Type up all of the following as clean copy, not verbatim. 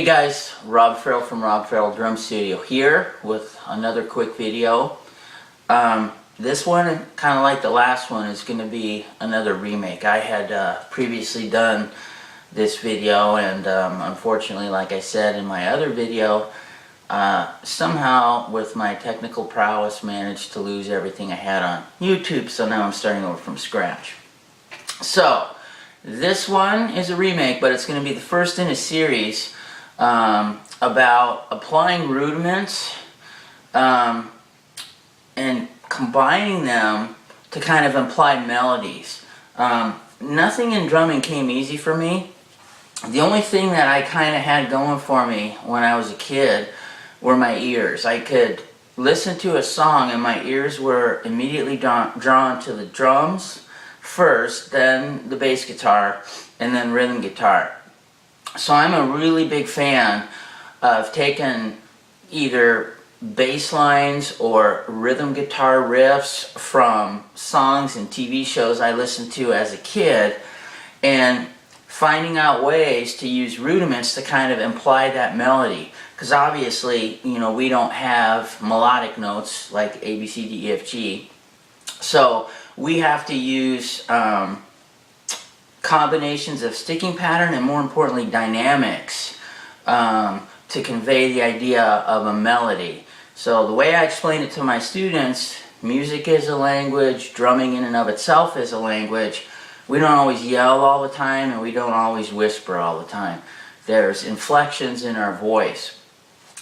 Hey guys, Rob Ferrell from Rob Ferrell Drum Studio here with another quick video. This one, kind of like the last one, is going to be another remake. I had previously done this video, and unfortunately, like I said in my other video, somehow with my technical prowess managed to lose everything I had on YouTube, so now I'm starting over from scratch. So this one is a remake, but it's going to be the first in a series about applying rudiments and combining them to kind of imply melodies. Nothing in drumming came easy for me. The only thing that I kind of had going for me when I was a kid were my ears. I could listen to a song and my ears were immediately drawn to the drums first, then the bass guitar, and then rhythm guitar. So I'm a really big fan of taking either bass lines or rhythm guitar riffs from songs and TV shows I listened to as a kid and finding out ways to use rudiments to kind of imply that melody. Because obviously, you know, we don't have melodic notes like A, B, C, D, E, F, G. So we have to use combinations of sticking pattern and, more importantly, dynamics to convey the idea of a melody. So the way I explain it to my students, music is a language, drumming in and of itself is a language. We don't always yell all the time and we don't always whisper all the time. There's inflections in our voice.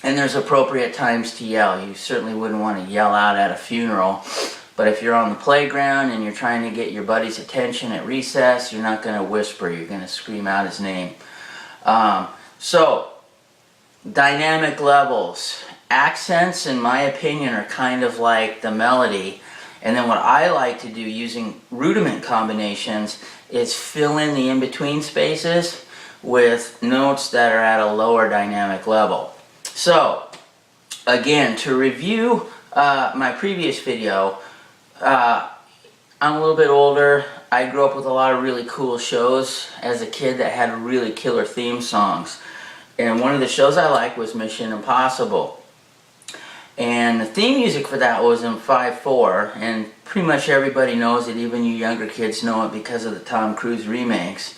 And there's appropriate times to yell. You certainly wouldn't want to yell out at a funeral. But if you're on the playground and you're trying to get your buddy's attention at recess, you're not going to whisper, you're going to scream out his name. So, dynamic levels. Accents, in my opinion, are kind of like the melody. And then what I like to do using rudiment combinations is fill in the in-between spaces with notes that are at a lower dynamic level. So, again, to review my previous video, I'm a little bit older. I grew up with a lot of really cool shows as a kid that had really killer theme songs. And one of the shows I liked was Mission Impossible. And the theme music for that was in 5/4, and pretty much everybody knows it, even you younger kids know it because of the Tom Cruise remakes.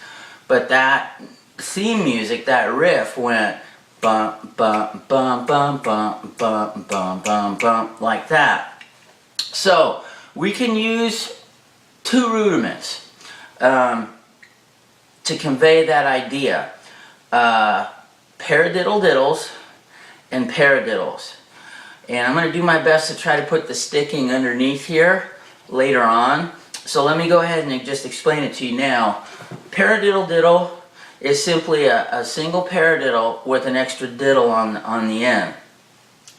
But that theme music, that riff went bum bum bum bum bum bum bum bum bum like that. So we can use two rudiments to convey that idea. Paradiddle-diddles and paradiddles. And I'm going to do my best to try to put the sticking underneath here later on. So let me go ahead and just explain it to you now. Paradiddle-diddle is simply a single paradiddle with an extra diddle on the end.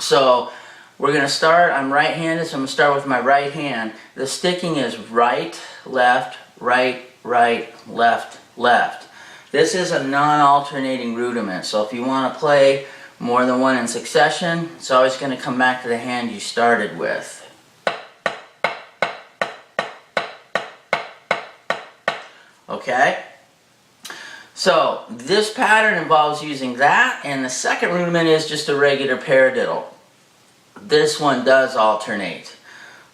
So we're going to start, I'm right-handed, so I'm going to start with my right hand. The sticking is right, left, left, left. This is a non-alternating rudiment, so if you want to play more than one in succession, it's always going to come back to the hand you started with. Okay? So this pattern involves using that, and the second rudiment is just a regular paradiddle. This one does alternate.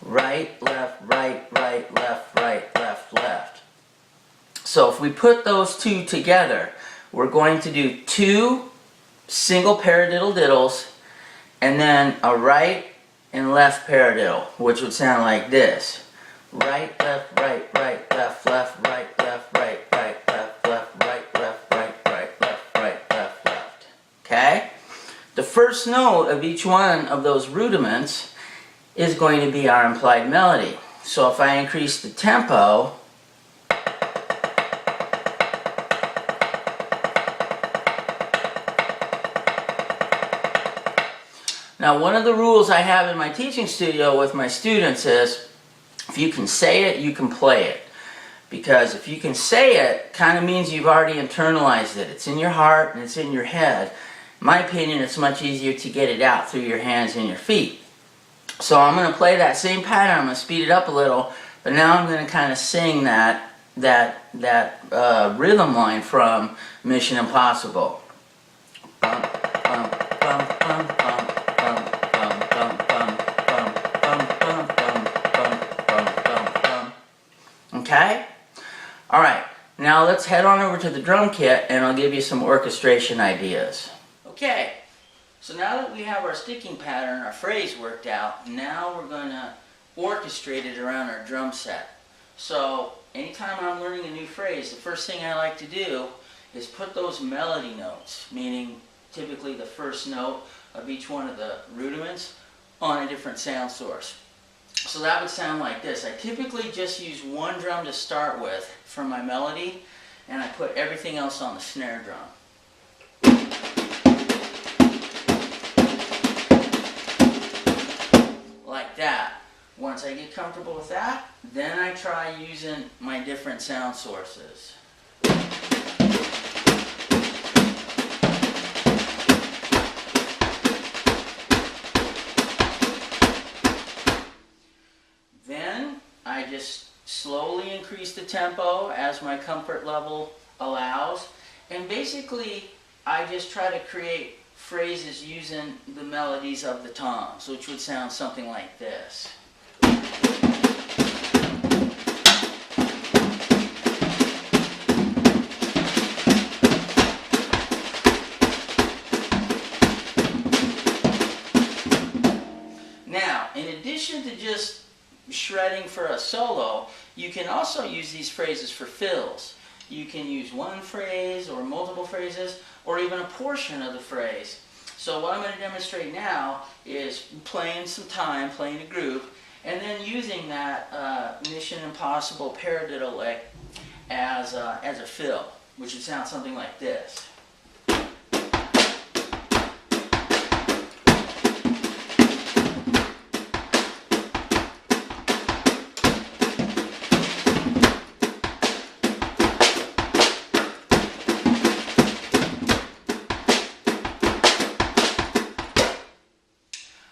Right, left, left, right, left. So if we put those two together, we're going to do two single paradiddle-diddles and then a right and left paradiddle, which would sound like this. Right, left, left, right, left, right, left, right, left, left. Okay? The first note of each one of those rudiments is going to be our implied melody. So if I increase the tempo, now one of the rules I have in my teaching studio with my students is if you can say it, you can play it. Because if you can say it, kind of means you've already internalized it. It's in your heart and it's in your head. In my opinion, it's much easier to get it out through your hands and your feet. So I'm going to play that same pattern. I'm going to speed it up a little, but now I'm going to kind of sing that rhythm line from Mission Impossible. Bum, Okay? Alright, now let's head on over to the drum kit and I'll give you some orchestration ideas. Okay, so now that we have our sticking pattern, our phrase worked out, now we're going to orchestrate it around our drum set. So anytime I'm learning a new phrase, the first thing I like to do is put those melody notes, meaning typically the first note of each one of the rudiments, on a different sound source. So that would sound like this. I typically just use one drum to start with for my melody, and I put everything else on the snare drum. Like that. Once I get comfortable with that, then I try using my different sound sources. Then I just slowly increase the tempo as my comfort level allows, and basically I just try to create phrases using the melodies of the toms, which would sound something like this. Now, in addition to just shredding for a solo, you can also use these phrases for fills. You can use one phrase or multiple phrases or even a portion of the phrase. So what I'm going to demonstrate now is playing some time, playing a group, and then using that Mission Impossible paradiddle lick as a fill, which would sound something like this.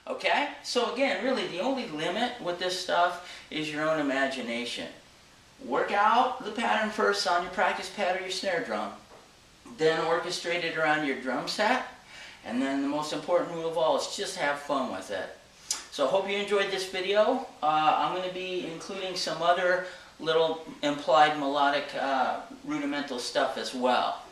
Okay? So again, really the only limit with this stuff is your own imagination. Work out the pattern first on your practice pad or your snare drum, then orchestrate it around your drum set, and then the most important rule of all is just have fun with it. So I hope you enjoyed this video. I'm going to be including some other little implied melodic rudimental stuff as well.